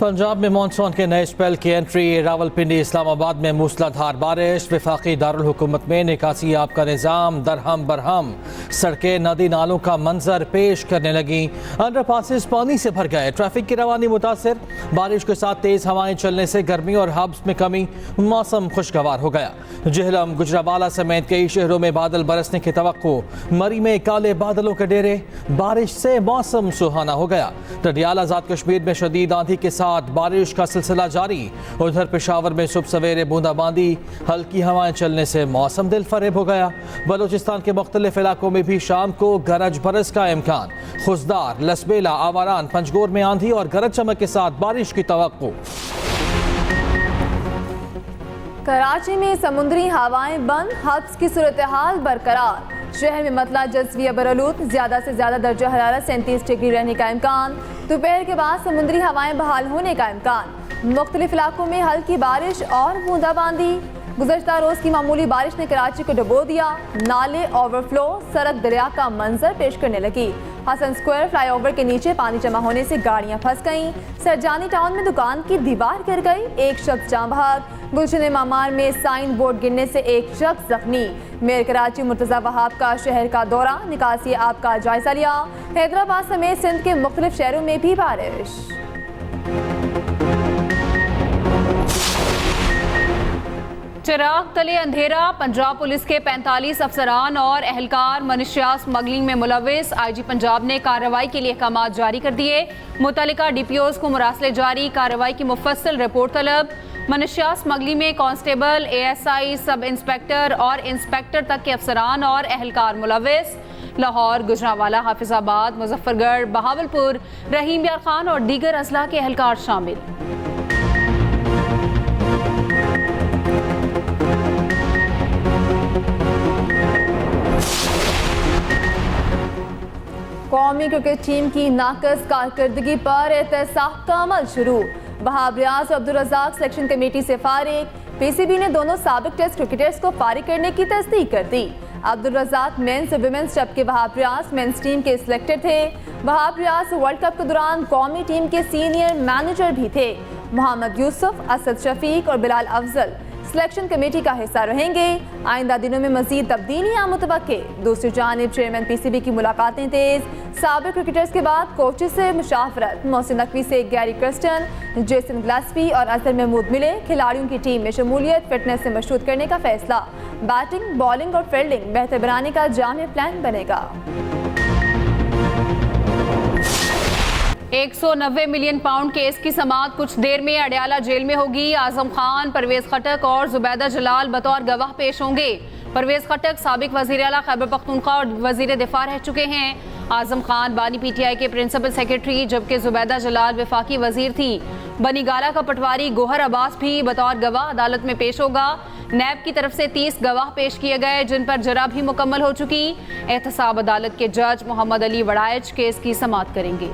पंजाब में मानसून के नए स्पेल की एंट्री। रावलपिंडी इस्लामाबाद में मूसलाधार बारिश। वफाकी दारुल हुकूमत में निकासी आब का निज़ाम दरहम बरहम। सड़कें नदी नालों का मंजर पेश करने लगी। अंडरपासेस पानी से भर गए। ट्रैफिक की रवानी मुतासर। बारिश के साथ तेज हवाएं चलने से गर्मी और हब्स में कमी। मौसम खुशगवार हो गया। जहलम गुजरावाला समेत कई शहरों में बादल बरसने की तवक्को। मरी में काले बादलों के डेरे। बारिश से मौसम सुहाना हो गया। टडियाल आज़ाद कश्मीर में शदीद आंधी के साथ बारिश का सिलसिला जारी। उधर पेशावर में सुबह सवेरे बूंदाबांदी। हल्की हवाएं चलने से मौसम दिल फरेब हो गया। बलूचिस्तान के मुख्तलिफ इलाकों में भी शाम को गरज बरस का इम्कान। खुशदार, लसबेला, आवारान, पंजगोर में आंधी और गरज चमक के साथ बारिश की तवक्को। कराची में समुद्री हवाएं बंद, हब्स की सूरत हाल बरकरार। शहर में मतला जज़विया बरलूत, ज्यादा से ज्यादा दर्जा हरारत 37 डिग्री रहने का इम्कान। दोपहर के बाद समुद्री हवाएं बहाल होने का इम्कान। मुख्तलिफ इलाकों में हल्की बारिश और बूंदाबांदी। गुज़श्ता रोज की मामूली बारिश ने कराची को डुबो दिया। नाले ओवरफ्लो, सड़क दरिया का मंजर पेश करने लगी। हसन स्क्वायर फ्लाईओवर के नीचे पानी जमा होने से गाड़ियां फंस गईं। सरजानी टाउन में दुकान की दीवार गिर गई, एक शख्स जाँ बहक। गुलशन मामार में साइन बोर्ड गिरने से एक शख्स जख्मी। मेयर कराची मुर्तजा वहाब का शहर का दौरा, निकासी आब का जायजा लिया। हैदराबाद समेत सिंध के मुख्तलिफ शहरों में भी बारिश। चिराग तले अंधेरा। पंजाब पुलिस के 45 अफसरान और एहलकार मनशिया स्मगलिंग में मुलविस। IG पंजाब ने कार्रवाई के लिए अहकाम जारी कर दिए। मुतल्लिका DPOs को मुरासले जारी। कार्रवाई की मुफस्सल रिपोर्ट तलब। मनशिया स्मगलिंग में कांस्टेबल, ASI, सब इंस्पेक्टर और इंस्पेक्टर तक के अफसरान और एहलकार मुलविस। लाहौर, गुजरावाला, हाफिजाबाद, मुजफ्फरगढ़, बहावलपुर, रहीम यार खान और दीगर अजला के एहलकार शामिल। कौमी क्रिकेट टीम की नाकस कारकर्दगी पर एहतसाब का अमल शुरू। वहाब रियाज और अब्दुल रज़ाक सिलेक्शन कमेटी से फारिग। PCB ने दोनों साबिक टेस्ट क्रिकेटर्स को फारिग करने की तस्दीक कर दी। अब्दुल रज़ाक मेंस और विमेंस, जबकि वहाब रियाज मेंस टीम के सिलेक्टर थे। वहाब रियाज वर्ल्ड कप के दौरान कौमी टीम के सीनियर मैनेजर भी थे। मोहम्मद यूसुफ, असद शफीक और बिलाल अफजल सिलेक्शन कमेटी का हिस्सा रहेंगे। आइंदा दिनों में मजीद तब्दीलियां मुतवक्के। दूसरी जानिब चेयरमैन PCB की मुलाकातें तेज। साबिक क्रिकेटर्स के बाद कोचेस से मुशावरत। मोहसिन नकवी से गैरी क्रिस्टन, जेसन ग्लास्पी और अजहर महमूद मिले। खिलाड़ियों की टीम में शमूलियत, फिटनेस से मशरूत करने का फैसला। बैटिंग, बॉलिंग और फील्डिंग बेहतर बनाने का जामे प्लान बनेगा। 190 मिलियन पाउंड केस की समाअत कुछ देर में अडयाला जेल में होगी। आजम खान, परवेज खटक और जुबैदा जलाल बतौर गवाह पेश होंगे। परवेज खटक साबिक वजीर आला खैबर पख्तूनख्वा और वजीर दिफा रह चुके हैं। आजम खान बानी PTI के प्रिंसिपल सेक्रेटरी, जबकि जुबैदा जलाल वफाकी वजीर थी। बनीगाला का पटवारी गोहर अब्बास भी बतौर गवाह अदालत में पेश होगा। नैब की तरफ से 30 गवाह पेश किए गए, जिन पर जरा भी मुकम्मल हो चुकी। एहतसाब अदालत के जज मोहम्मद अली वड़ाइच केस की समाअत करेंगे।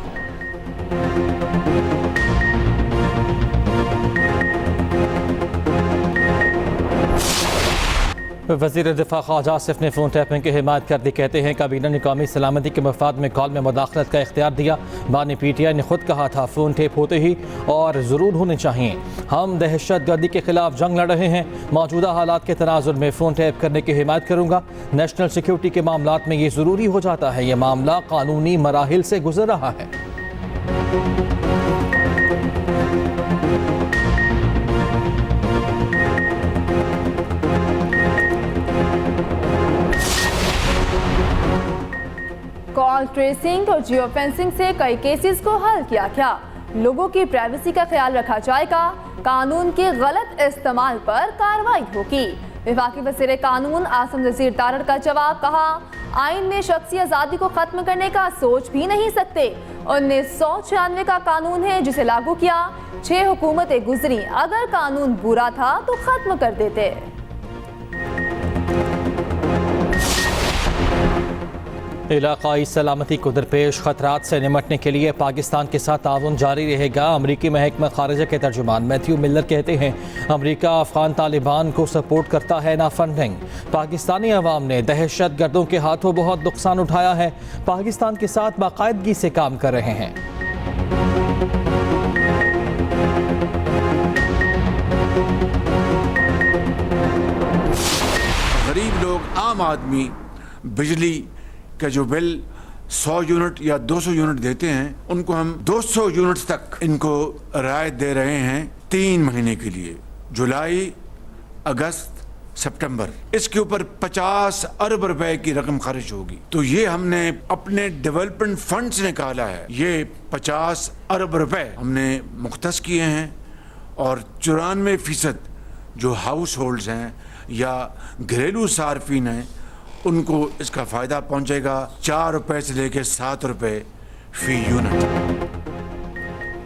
वज़ीर दिफा ख्वाजा आसिफ ने फ़ोन टैपिंग की हिमायत कर दी। कहते हैं काबीना ने कौमी सलामती के मफाद में कॉल में मुदाखलत का इख्तियार दिया। बानी PTI ने खुद कहा था फ़ोन टेप होते ही और ज़रूर होने चाहिए। हम दहशत गर्दी के खिलाफ जंग लड़ रहे हैं। मौजूदा हालात के तनाजुर में फ़ोन टैप करने की हिमायत करूँगा। नेशनल सिक्योरिटी के मामलात में ये ज़रूरी हो जाता है। ये मामला कानूनी मराहिल से गुजर रहा है। कॉल ट्रेसिंग और जियो फेंसिंग से कई केसेस को हल किया गया। लोगों की प्राइवेसी का ख्याल रखा जाएगा। कानून के गलत इस्तेमाल पर कार्रवाई होगी। वफाकी वज़ीर कानून आसम नज़ीर तारड़ का जवाब, कहा आइन में शख्सी आज़ादी को खत्म करने का सोच भी नहीं सकते। 1996 का कानून है जिसे लागू किया। 6 हुकूमतें गुजरी, अगर कानून बुरा था तो खत्म कर देते। इलाकाई सलामती को दरपेश खतरात से निमटने के लिए पाकिस्तान के साथ ताउन जारी रहेगा। अमरीकी महकमा खारिजा के तर्जुमान मैथ्यू मिलर कहते हैं अमरीका अफगान तालिबान को सपोर्ट करता है, ना फंडिंग। पाकिस्तानी अवाम ने दहशत गर्दों के हाथों बहुत नुकसान उठाया है। पाकिस्तान के साथ बाकायदगी से काम कर रहे हैं। गरीब लोग, आम आदमी बिजली का जो बिल 100 यूनिट या 200 यूनिट देते हैं, उनको हम 200 यूनिट तक इनको राहत दे रहे हैं 3 महीने के लिए, जुलाई, अगस्त, सितंबर। इसके ऊपर 50 अरब रुपए की रकम खर्च होगी। तो ये हमने अपने डेवलपमेंट फंड से निकाला है। ये 50 अरब रुपए हमने मुख्तस किए हैं और 94% जो हाउस होल्ड्स हैं या घरेलू सार्फिन हैं उनको इसका फ़ायदा पहुंचेगा। 4 रुपए से लेकर 7 रुपए फी यूनिट।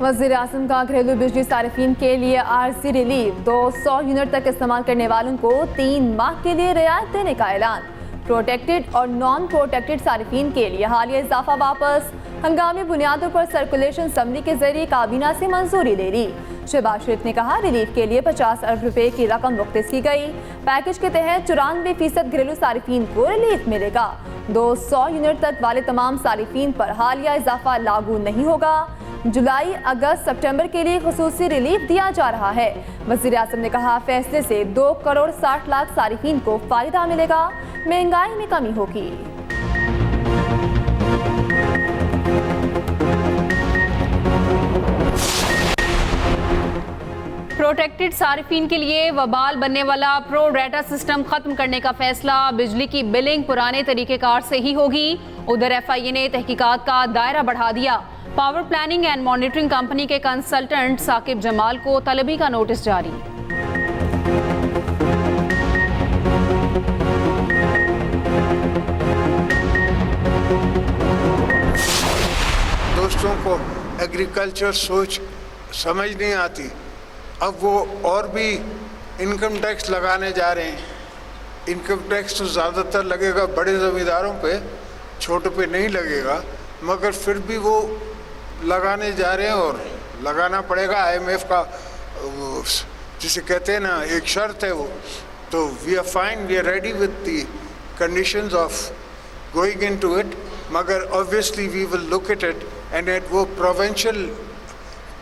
वज़ीर आज़म का घरेलू बिजली सार्फिन के लिए आरजी रिलीफ 200 यूनिट तक इस्तेमाल करने वालों को 3 माह के लिए रियायत देने का ऐलान। प्रोटेक्टेड और नॉन प्रोटेक्टेड सार्फिन के लिए हालिया इजाफा वापस। हंगामी बुनियादों पर सर्कुलेशन असम्बली के जरिए काबीना से मंजूरी ले ली। शहबाज शरीफ ने कहा रिलीफ के लिए 50 अरब रुपए की रकम मुख्तस की गई। पैकेज के तहत 94% घरेलू सार्फिन को रिलीफ मिलेगा। 200 यूनिट तक वाले तमाम सार्फिन पर हालिया इजाफा लागू नहीं होगा। जुलाई, अगस्त, सितंबर के लिए खुसूसी रिलीफ दिया जा रहा है। वज़ीर आज़म ने कहा फैसले से 2 करोड़ 60 लाख सार्फिन को फायदा मिलेगा, महंगाई में कमी होगी। प्रोटेक्टेड सार्फिन के लिए वबाल बनने वाला प्रो रेटा सिस्टम खत्म करने का फैसला। बिजली की बिलिंग पुराने तरीकेकार से ही होगी। उधर FIA ने तहकीकात का दायरा बढ़ा दिया। Power planning and monitoring company के कंसल्टेंट साकिब जमाल को तलबी का नोटिस जारी। दोस्तों को एग्रीकल्चर सोच समझ नहीं आती। अब वो और भी इनकम टैक्स लगाने जा रहे हैं। इनकम टैक्स तो ज़्यादातर लगेगा बड़े ज़मींदारों पे, छोटे पे नहीं लगेगा, मगर फिर भी वो लगाने जा रहे हैं और लगाना पड़ेगा। IMF का जिसे कहते हैं ना एक शर्त है वो। तो we are fine, we are ready with the conditions of going into it, मगर obviously we will look at it and at वो प्रोविंशियल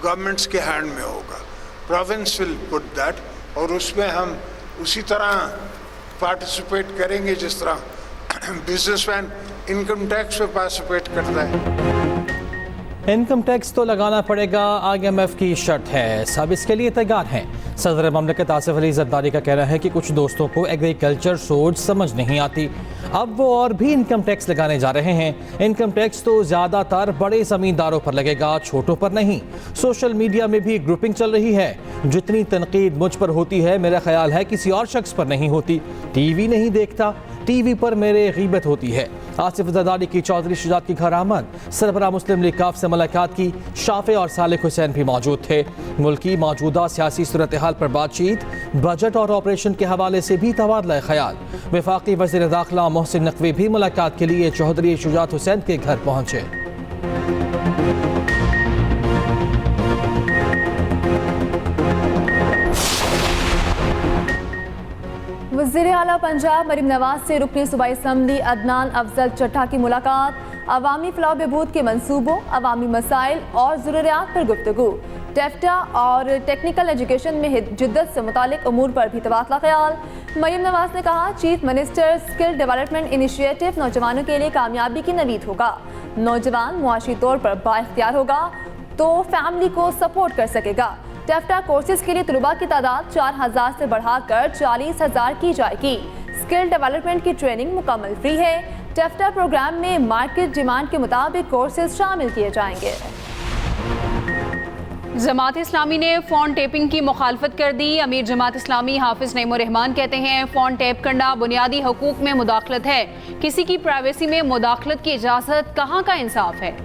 गवर्नमेंट्स के हैंड में होगा। प्रोविंस विल पुट दैट और उसमें हम उसी तरह पार्टिसिपेट करेंगे जिस तरह बिजनेसमैन इनकम टैक्स में पार्टिसिपेट करता है। इनकम टैक्स तो लगाना पड़ेगा, IMF की शर्त है, सब इसके लिए तैयार हैं। सदर ममलकत आसिफ अली जरदारी का कहना है कि कुछ दोस्तों को एग्रीकल्चर सोच समझ नहीं आती, अब वो और भी इनकम टैक्स लगाने जा रहे हैं। इनकम टैक्स तो ज़्यादातर बड़े ज़मींदारों पर लगेगा, छोटों पर नहीं। सोशल मीडिया में भी ग्रुपिंग चल रही है। जितनी तनकीद मुझ पर होती है मेरा ख्याल है किसी और शख्स पर नहीं होती। TV नहीं देखता, TV पर मेरे गीबत होती है। आसिफ जरदारी की चौधरी शुजात की घर आमद। सरबराह मुस्लिम लीग काफ से मुलाकात की। शाफे और सालिक हुसैन भी मौजूद थे। मुल्क की मौजूदा सियासी सूरत हाल पर बातचीत, बजट और ऑपरेशन के हवाले से भी तबादला ख्याल। वफाकी वज़ीर दाखिला मोहसिन नकवी भी मुलाकात के लिए चौधरी शुजात हुसैन के घर पहुंचे। वज़ीर आला पंजाब मरीम नवाज से रुकनी सूबाई असम्बली अदनान अफजल चट्टा की मुलाकात। अवामी फलाह बहबूद के मनसूबों, अवामी मसाइल और ज़रूरियात पर गुफ्तगू। टेफ्टा और टेक्निकल एजुकेशन में जिद्दत से मुतालिक अमूर पर भी तबादला ख्याल। मरीम नवाज ने कहा chief minister skill development initiative नौजवानों के लिए कामयाबी की नवीद होगा। नौजवान मुआशी तौर पर बाइख्तियार होगा तो फैमिली को सपोर्ट कर सकेगा। टेफ्टा कोर्सेज के लिए तलबा की तादाद 4000 से बढ़ाकर 40,000 की जाएगी। स्किल डेवलपमेंट की ट्रेनिंग मुकम्मल फ्री है। टेफ्टा प्रोग्राम में मार्केट डिमांड के मुताबिक कोर्सेज शामिल किए जाएंगे। जमात इस्लामी ने फ़ोन टेपिंग की मुखालफत कर दी। अमीर जमात इस्लामी हाफिज नईमुर रहमान कहते हैं फ़ोन टेप करना बुनियादी हकूक में मुदाखलत है। किसी की प्राइवेसी में मुदाखलत की इजाज़त कहाँ का इंसाफ है।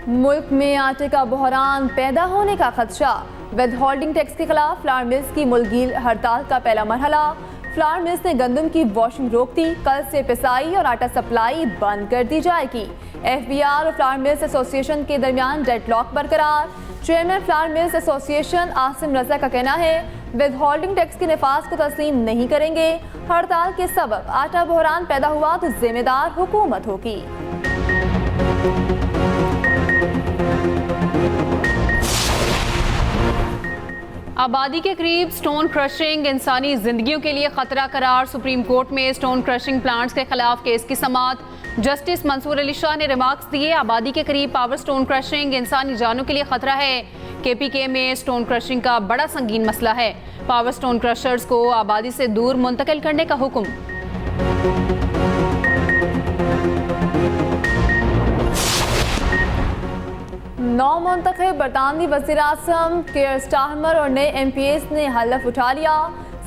मुल्क में आटे का बहरान पैदा होने का खदशा। विद होल्डिंग टैक्स के खिलाफ फ्लावर मिल्स की मुलगील हड़ताल का पहला मरहला। फ्लावर मिल्स ने गंदम की वॉशिंग रोक दी। कल से पिसाई और आटा सप्लाई बंद कर दी जाएगी। FBR और फ्लावर मिल्स एसोसिएशन के दरमियान डेडलॉक बरकरार। Chairman flour mills association Asim Raza का कहना है विद होल्डिंग टैक्स के नफाज को तस्लीम नहीं करेंगे। हड़ताल के सबब आटा बहरान पैदा हुआ तो जिम्मेदार हुकूमत होगी। आबादी के करीब स्टोन क्रशिंग इंसानी जिंदगियों के लिए खतरा करार। सुप्रीम कोर्ट में स्टोन क्रशिंग प्लांट्स के खिलाफ केस की समाअत। जस्टिस मंसूर अली शाह ने रिमार्क्स दिए, आबादी के करीब पावर स्टोन क्रशिंग इंसानी जानों के लिए खतरा है। KPK में स्टोन क्रशिंग का बड़ा संगीन मसला है। पावर स्टोन क्रशर्स को आबादी से दूर मुंतकिल करने का हुक्म। नौ मुंतखब बरतानवी वज़ीर आज़म केयर स्टारमर और नए MPs ने हलफ उठा लिया।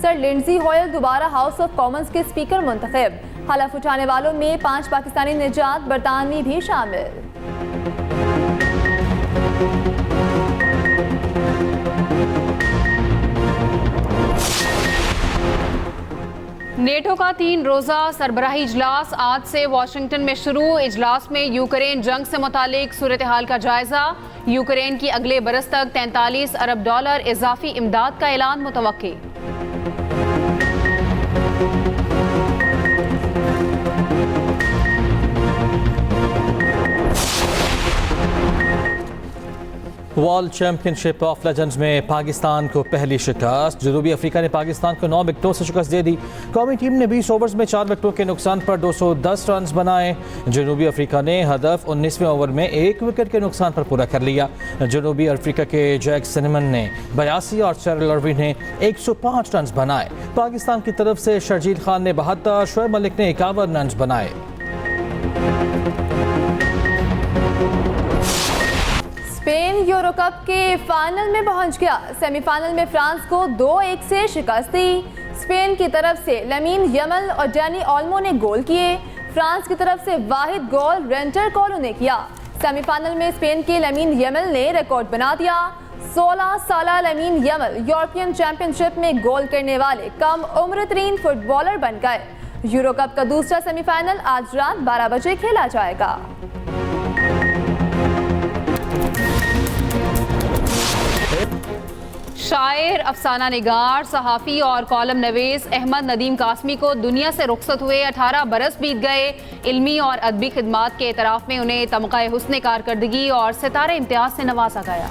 सर लिंडजी होयल दोबारा हाउस ऑफ कॉमन्स के स्पीकर मुंतखब। हलफ उठाने वालों में 5 पाकिस्तानी निजात बरतानवी भी शामिल। नेटो का 3 रोज़ा सरबराही इजलास आज से वाशिंगटन में शुरू। इजलास में यूक्रेन जंग से मुतालिक सूरत हाल का जायजा। यूक्रेन की अगले बरस तक $43 अरब इजाफी इमदाद का ऐलान मुतवक्की। वर्ल्ड चैंपियनशिप ऑफ लेजेंड्स में पाकिस्तान को पहली शिकस्त। जनूबी अफ्रीका ने पाकिस्तान को 9 विकेटों से शिकस्त दे दी। कौमी टीम ने 20 ओवर्स में 4 विकेटों के नुकसान पर 210 रन बनाए। जनूबी अफ्रीका ने हदफ 19वें ओवर में 1 विकेट के नुकसान पर पूरा कर लिया। जनूबी अफ्रीका के जैक सिनेमन ने 82 और चैरल अर्वी ने 105 रन बनाए। पाकिस्तान की तरफ से शर्जील खान ने 72, शोएब मलिक ने 51 रन बनाए। स्पेन यूरो कप के फाइनल में पहुंच गया। सेमीफाइनल में फ्रांस को 2-1 से शिकस्त दी। स्पेन की तरफ से लमीन यमल और डैनी ओल्मो ने गोल किए। फ्रांस की तरफ से वाहिद गोल रेंटर कोलो ने किया। सेमीफाइनल में स्पेन के लमीन यमल ने रिकॉर्ड बना दिया। 16 साल लमीन यमल यूरोपियन चैंपियनशिप में गोल करने वाले कम उम्र तरीन फुटबॉलर बन गए। यूरो कप का दूसरा सेमीफाइनल आज रात 12 बजे खेला जाएगा। शायर, अफसाना निगार, सहाफ़ी और कॉलम नवीस अहमद नदीम कासमी को दुनिया से रुखसत हुए 18 बरस बीत गए। इल्मी और अदबी खिदमात के एतराफ़ में उन्हें तमग़ा हुस्न कारकर्दगी और सितारे इम्तियाज़ से नवाजा गया।